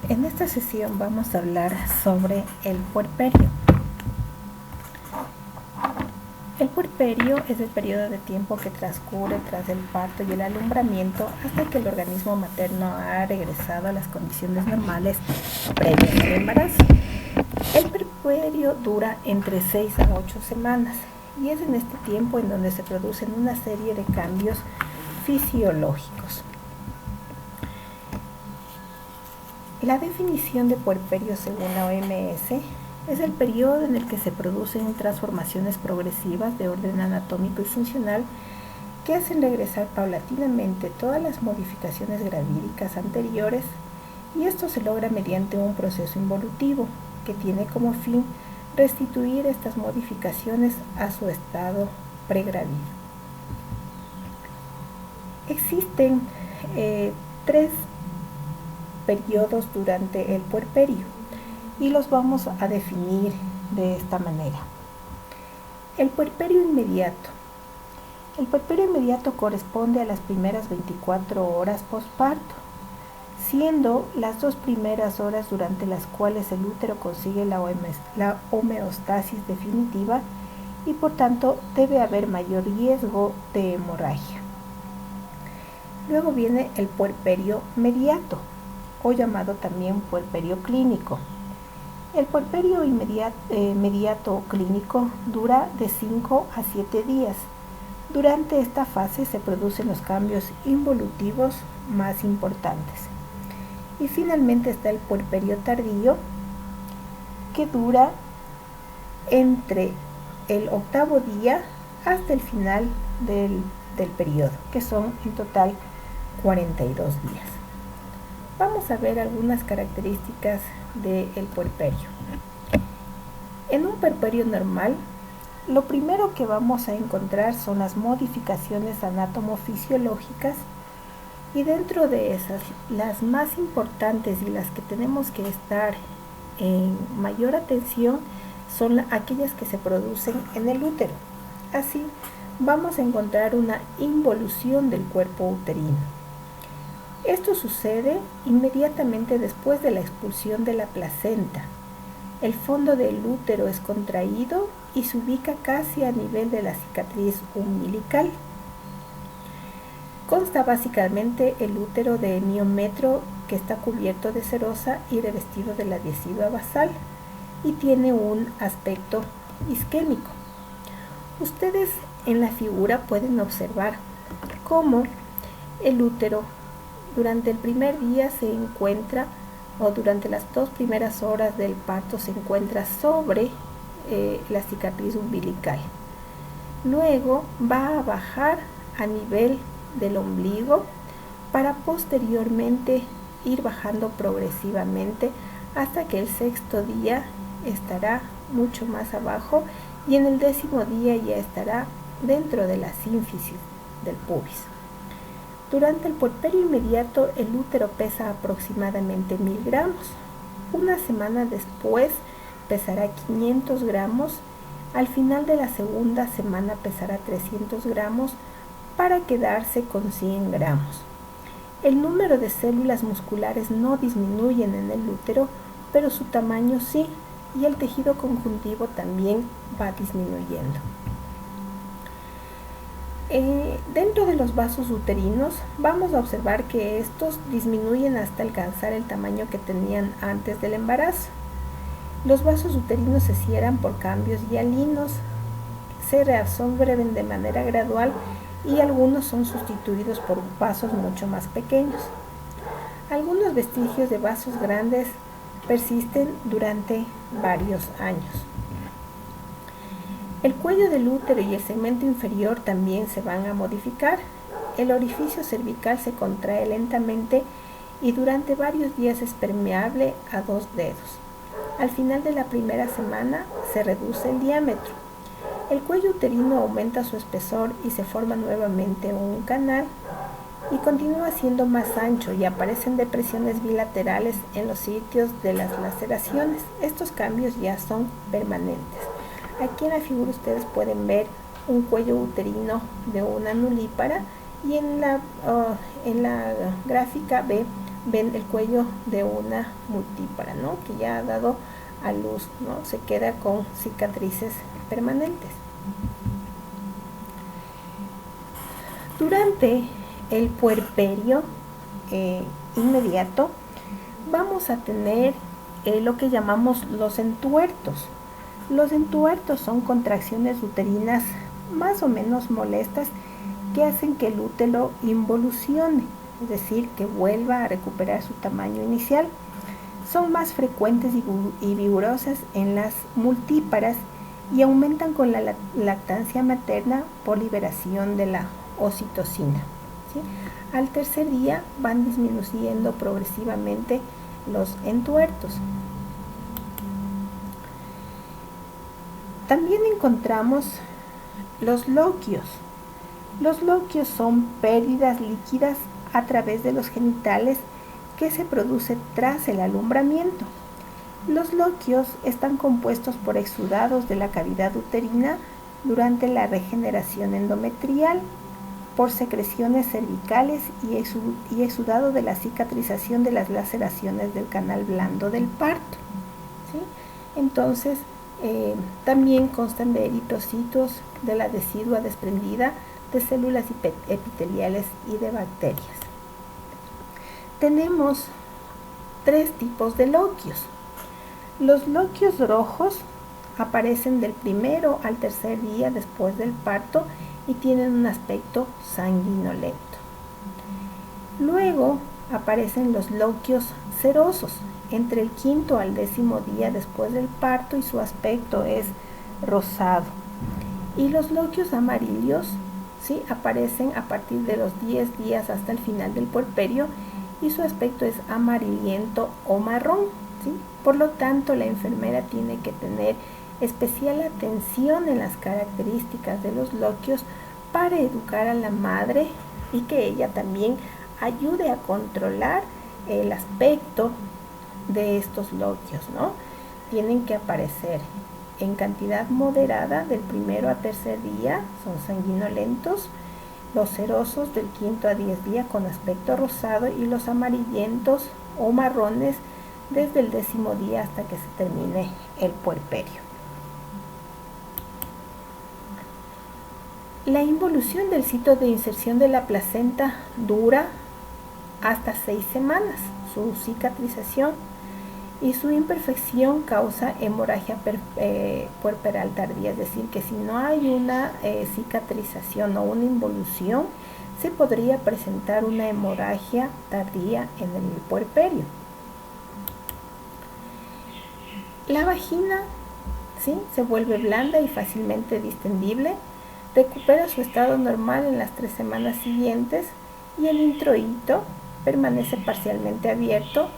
En esta sesión vamos a hablar sobre el puerperio. El puerperio es el periodo de tiempo que transcurre tras el parto y el alumbramiento hasta que el organismo materno ha regresado a las condiciones normales previas al embarazo. El puerperio dura entre 6 a 8 semanas y es en este tiempo en donde se producen una serie de cambios fisiológicos. La definición de puerperio según la OMS es el periodo en el que se producen transformaciones progresivas de orden anatómico y funcional que hacen regresar paulatinamente todas las modificaciones gravídicas anteriores, y esto se logra mediante un proceso involutivo que tiene como fin restituir estas modificaciones a su estado pregravídico. Existen tres periodos durante el puerperio y los vamos a definir de esta manera. El puerperio inmediato. El puerperio inmediato corresponde a las primeras 24 horas posparto, siendo las 2 primeras horas durante las cuales el útero consigue la homeostasis definitiva y por tanto debe haber mayor riesgo de hemorragia. Luego viene el puerperio mediato, o llamado también puerperio clínico. El puerperio mediato clínico dura de 5 a 7 días. Durante esta fase se producen los cambios involutivos más importantes. Y finalmente está el puerperio tardío, que dura entre el 8º día hasta el final del periodo, que son en total 42 días. Vamos a ver algunas características del puerperio. En un puerperio normal, lo primero que vamos a encontrar son las modificaciones anatomofisiológicas, y dentro de esas, las más importantes y las que tenemos que estar en mayor atención son aquellas que se producen en el útero. Así, vamos a encontrar una involución del cuerpo uterino. Esto sucede inmediatamente después de la expulsión de la placenta. El fondo del útero es contraído y se ubica casi a nivel de la cicatriz umbilical. Consta básicamente el útero de miometro que está cubierto de serosa y revestido de la decidua basal y tiene un aspecto isquémico. Ustedes en la figura pueden observar cómo el útero durante el primer día se encuentra, o durante las 2 primeras horas del parto se encuentra sobre la cicatriz umbilical. Luego va a bajar a nivel del ombligo para posteriormente ir bajando progresivamente hasta que el 6º día estará mucho más abajo y en el 10º día ya estará dentro de la sínfisis del pubis. Durante el puerperio inmediato el útero pesa aproximadamente 1000 gramos. Una semana después pesará 500 gramos. Al final de la segunda semana pesará 300 gramos para quedarse con 100 gramos. El número de células musculares no disminuyen en el útero, pero su tamaño sí, y el tejido conjuntivo también va disminuyendo. Dentro de los vasos uterinos vamos a observar que estos disminuyen hasta alcanzar el tamaño que tenían antes del embarazo. Los vasos uterinos se cierran por cambios hialinos, se reabsorben de manera gradual y algunos son sustituidos por vasos mucho más pequeños. Algunos vestigios de vasos grandes persisten durante varios años. El cuello del útero y el segmento inferior también se van a modificar. El orificio cervical se contrae lentamente y durante varios días es permeable a 2 dedos. Al final de la primera semana se reduce el diámetro. El cuello uterino aumenta su espesor y se forma nuevamente un canal y continúa siendo más ancho y aparecen depresiones bilaterales en los sitios de las laceraciones. Estos cambios ya son permanentes. Aquí en la figura ustedes pueden ver un cuello uterino de una nulípara y en la gráfica B ven el cuello de una multípara, ¿no? Que ya ha dado a luz, ¿no? Se queda con cicatrices permanentes. Durante el puerperio inmediato vamos a tener lo que llamamos los entuertos. Los entuertos son contracciones uterinas más o menos molestas que hacen que el útero involucione, es decir, que vuelva a recuperar su tamaño inicial. Son más frecuentes y vigorosas en las multíparas y aumentan con la lactancia materna por liberación de la oxitocina, ¿sí? Al tercer día van disminuyendo progresivamente los entuertos. También encontramos los loquios. Los loquios son pérdidas líquidas a través de los genitales que se produce tras el alumbramiento. Los loquios están compuestos por exudados de la cavidad uterina durante la regeneración endometrial, por secreciones cervicales y exudado de la cicatrización de las laceraciones del canal blando del parto, ¿sí? Entonces, también constan de eritrocitos, de la decidua desprendida de células epiteliales y de bacterias. Tenemos 3 tipos de loquios. Los loquios rojos aparecen del primero al tercer día después del parto y tienen un aspecto sanguinolento. Luego aparecen los loquios cerosos entre el 5º al 10º día después del parto y su aspecto es rosado. Y los loquios amarillos, ¿sí?, aparecen a partir de los 10 días hasta el final del puerperio y su aspecto es amarillento o marrón, ¿sí? Por lo tanto, la enfermera tiene que tener especial atención en las características de los loquios para educar a la madre y que ella también ayude a controlar el aspecto de estos loquios, ¿no? Tienen que aparecer en cantidad moderada del primero a tercer día, son sanguinolentos, los cerosos del 5º a 10 días con aspecto rosado y los amarillentos o marrones desde el 10º día hasta que se termine el puerperio. La involución del sitio de inserción de la placenta dura hasta 6 semanas. Su cicatrización y su imperfección causa hemorragia puerperal tardía, es decir, que si no hay una cicatrización o una involución, se podría presentar una hemorragia tardía en el puerperio. La vagina, ¿sí?, se vuelve blanda y fácilmente distendible, recupera su estado normal en las 3 semanas siguientes y el introito permanece parcialmente abierto,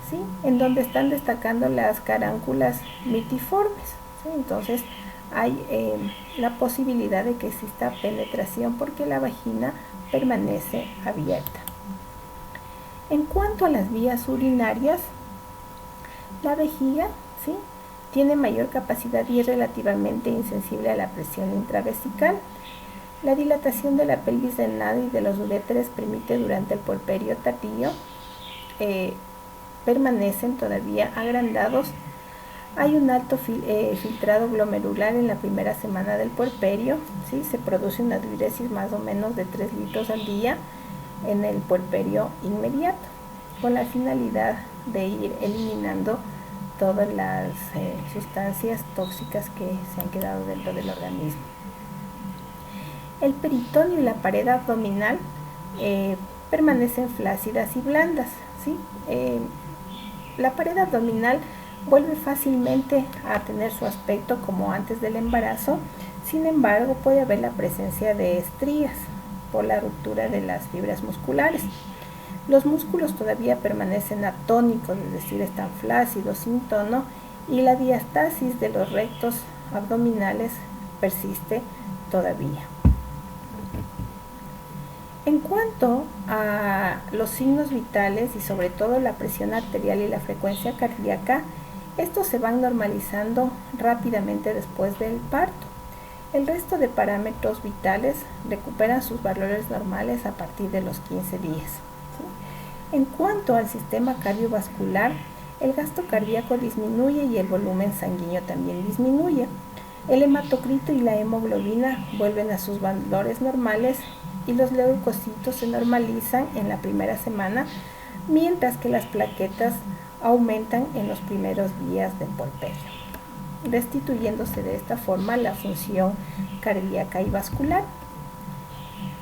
¿sí?, en donde están destacando las carúnculas mitiformes, ¿sí? Entonces hay la posibilidad de que exista penetración porque la vagina permanece abierta. En cuanto a las vías urinarias, la vejiga, ¿sí?, tiene mayor capacidad y es relativamente insensible a la presión intravesical. La dilatación de la pelvis del nado y de los uréteres permite durante el puerperio tardío permanecen todavía agrandados. Hay un alto filtrado glomerular en la primera semana del puerperio, ¿sí? Se produce una diuresis más o menos de 3 litros al día en el puerperio inmediato, con la finalidad de ir eliminando todas las sustancias tóxicas que se han quedado dentro del organismo. El peritoneo y la pared abdominal permanecen flácidas y blandas, ¿sí? La pared abdominal vuelve fácilmente a tener su aspecto como antes del embarazo, sin embargo puede haber la presencia de estrías por la ruptura de las fibras musculares. Los músculos todavía permanecen atónicos, es decir, están flácidos, sin tono, y la diastasis de los rectos abdominales persiste todavía. En cuanto a los signos vitales y sobre todo la presión arterial y la frecuencia cardíaca, estos se van normalizando rápidamente después del parto. El resto de parámetros vitales recuperan sus valores normales a partir de los 15 días. ¿Sí? En cuanto al sistema cardiovascular, el gasto cardíaco disminuye y el volumen sanguíneo también disminuye. El hematocrito y la hemoglobina vuelven a sus valores normales y los leucocitos se normalizan en la primera semana, mientras que las plaquetas aumentan en los primeros días del puerperio, restituyéndose de esta forma la función cardíaca y vascular.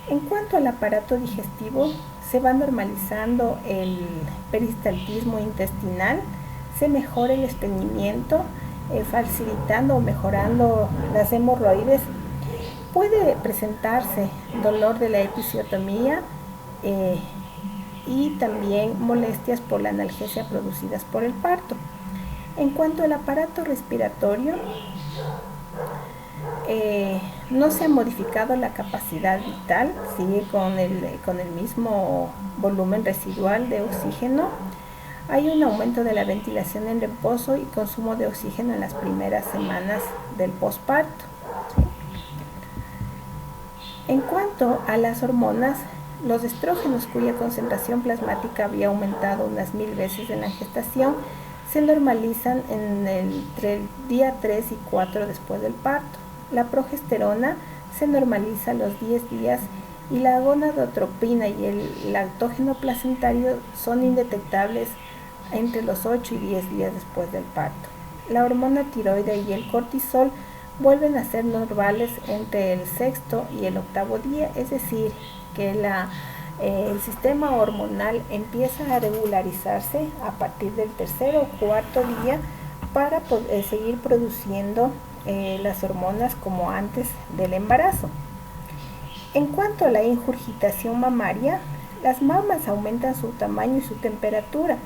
En cuanto al aparato digestivo, se va normalizando el peristaltismo intestinal, se mejora el estreñimiento, facilitando o mejorando las hemorroides. Puede presentarse dolor de la episiotomía y también molestias por la analgesia producidas por el parto. En cuanto al aparato respiratorio, no se ha modificado la capacidad vital, sigue con el mismo volumen residual de oxígeno. Hay un aumento de la ventilación en reposo y consumo de oxígeno en las primeras semanas del posparto. En cuanto a las hormonas, los estrógenos, cuya concentración plasmática había aumentado unas 1000 veces en la gestación, se normalizan entre el día 3 y 4 después del parto. La progesterona se normaliza a los 10 días y la gonadotropina y el lactógeno placentario son indetectables entre los 8 y 10 días después del parto. La hormona tiroide y el cortisol vuelven a ser normales entre el sexto y el octavo día, es decir, que el sistema hormonal empieza a regularizarse a partir del tercer o cuarto día para seguir produciendo las hormonas como antes del embarazo. En cuanto a la ingurgitación mamaria, las mamas aumentan su tamaño y su temperatura.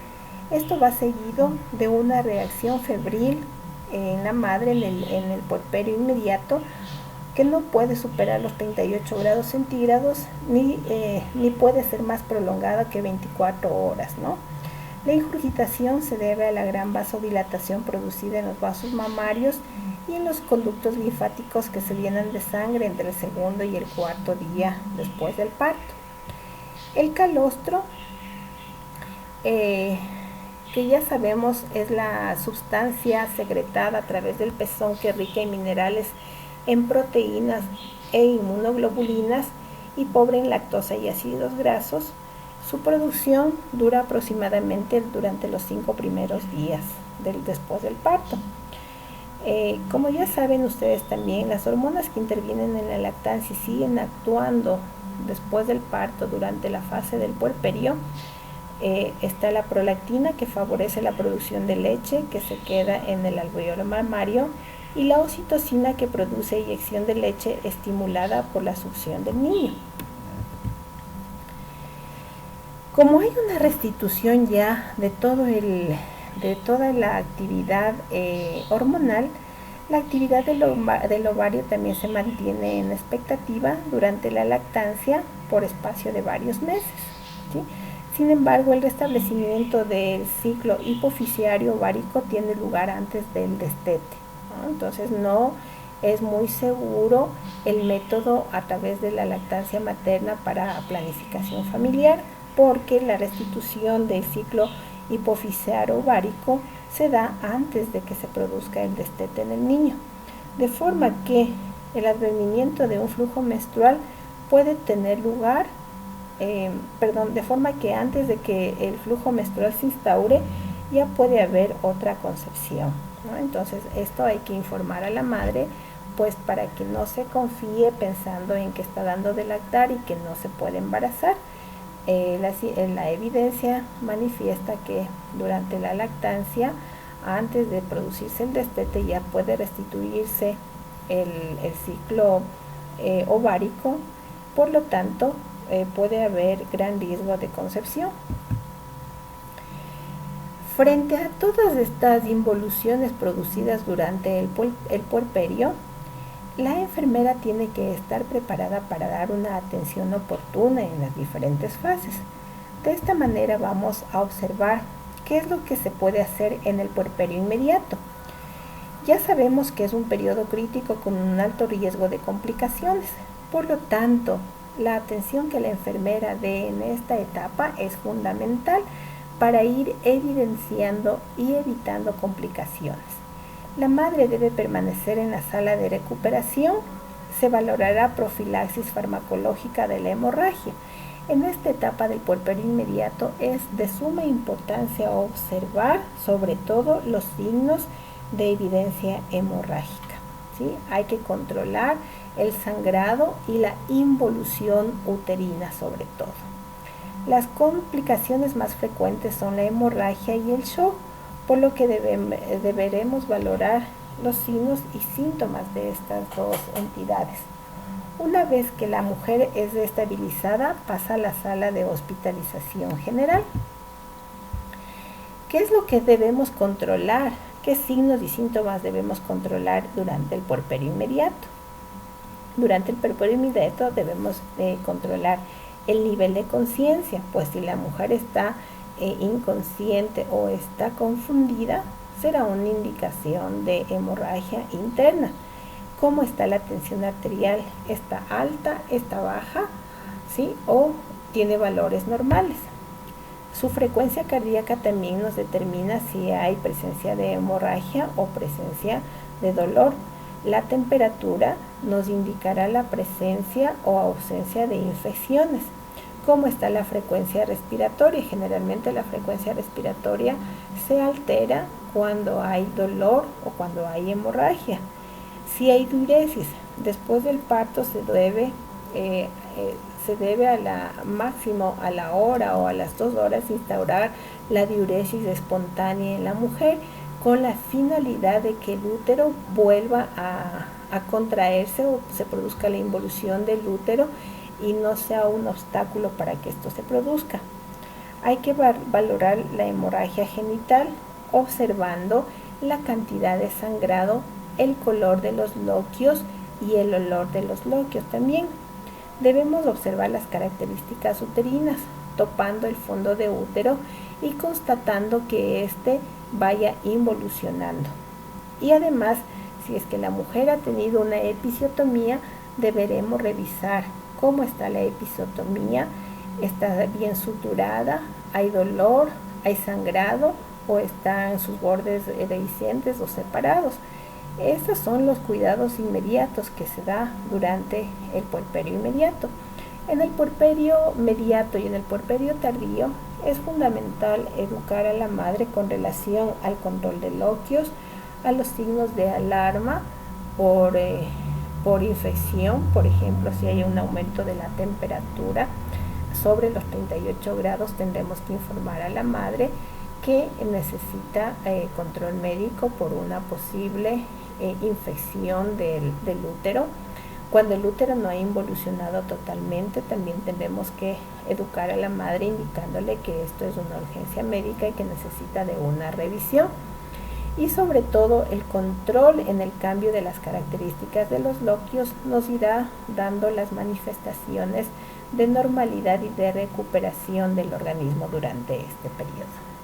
Esto va seguido de una reacción febril en la madre en el puerperio inmediato, que no puede superar los 38 grados centígrados ni puede ser más prolongada que 24 horas, ¿no? La ingurgitación se debe a la gran vasodilatación producida en los vasos mamarios y en los conductos linfáticos que se llenan de sangre entre el segundo y el cuarto día después del parto. El calostro, que ya sabemos es la sustancia secretada a través del pezón que es rica en minerales, en proteínas e inmunoglobulinas y pobre en lactosa y ácidos grasos. Su producción dura aproximadamente durante los 5 primeros días después del parto. Como ya saben ustedes también, las hormonas que intervienen en la lactancia y siguen actuando después del parto durante la fase del puerperio, está la prolactina, que favorece la producción de leche que se queda en el alveolo mamario, y la oxitocina, que produce eyección de leche estimulada por la succión del niño. Como hay una restitución ya de toda la actividad hormonal, la actividad del ovario también se mantiene en expectativa durante la lactancia por espacio de varios meses, ¿sí? Sin embargo, el restablecimiento del ciclo hipofisiario ovárico tiene lugar antes del destete, ¿no? Entonces no es muy seguro el método a través de la lactancia materna para planificación familiar, porque la restitución del ciclo hipofisiario ovárico se da antes de que se produzca el destete en el niño, de forma que el advenimiento de un flujo menstrual puede tener lugar, de forma que antes de que el flujo menstrual se instaure ya puede haber otra concepción, ¿no? Entonces esto hay que informar a la madre, pues para que no se confíe pensando en que está dando de lactar y que no se puede embarazar. La evidencia manifiesta que durante la lactancia, antes de producirse el destete, ya puede restituirse el ciclo ovárico, por lo tanto puede haber gran riesgo de concepción. Frente a todas estas involuciones producidas durante el puerperio, la enfermera tiene que estar preparada para dar una atención oportuna en las diferentes fases. De esta manera vamos a observar qué es lo que se puede hacer en el puerperio inmediato. Ya sabemos que es un periodo crítico con un alto riesgo de complicaciones. Por lo tanto, La atención que la enfermera dé en esta etapa es fundamental para ir evidenciando y evitando complicaciones. La madre debe permanecer en la sala de recuperación. Se valorará profilaxis farmacológica de la hemorragia. En esta etapa del puerperio inmediato es de suma importancia observar sobre todo los signos de evidencia hemorrágica, ¿sí? Hay que controlar el sangrado y la involución uterina sobre todo. Las complicaciones más frecuentes son la hemorragia y el shock, por lo que deberemos valorar los signos y síntomas de estas dos entidades. Una vez que la mujer es estabilizada, pasa a la sala de hospitalización general. ¿Qué es lo que debemos controlar? ¿Qué signos y síntomas debemos controlar durante el puerperio inmediato? Durante el puerperio inmediato debemos controlar el nivel de conciencia, pues si la mujer está inconsciente o está confundida, será una indicación de hemorragia interna. ¿Cómo está la tensión arterial? ¿Está alta? ¿Está baja? ¿Sí? ¿O tiene valores normales? Su frecuencia cardíaca también nos determina si hay presencia de hemorragia o presencia de dolor. La temperatura nos indicará la presencia o ausencia de infecciones. ¿Cómo está la frecuencia respiratoria? Generalmente la frecuencia respiratoria se altera cuando hay dolor o cuando hay hemorragia. Si hay diuresis, después del parto se debe a la máximo a la hora o a las 2 horas instaurar la diuresis espontánea en la mujer, con la finalidad de que el útero vuelva a contraerse o se produzca la involución del útero y no sea un obstáculo para que esto se produzca. Hay que valorar la hemorragia genital observando la cantidad de sangrado, el color de los loquios y el olor de los loquios también. Debemos observar las características uterinas, topando el fondo de útero y constatando que éste vaya involucionando. Y además, si es que la mujer ha tenido una episiotomía, deberemos revisar cómo está la episiotomía, está bien suturada, hay dolor, hay sangrado o están sus bordes dehiscentes o separados. Estos son los cuidados inmediatos que se da durante el puerperio inmediato. En el puerperio mediato y en el puerperio tardío es fundamental educar a la madre con relación al control de loquios, a los signos de alarma por infección, por ejemplo, si hay un aumento de la temperatura sobre los 38 grados, tendremos que informar a la madre que necesita control médico por una posible infección del útero. Cuando el útero no ha involucionado totalmente, también tenemos que educar a la madre indicándole que esto es una urgencia médica y que necesita de una revisión. Y sobre todo el control en el cambio de las características de los loquios nos irá dando las manifestaciones de normalidad y de recuperación del organismo durante este periodo.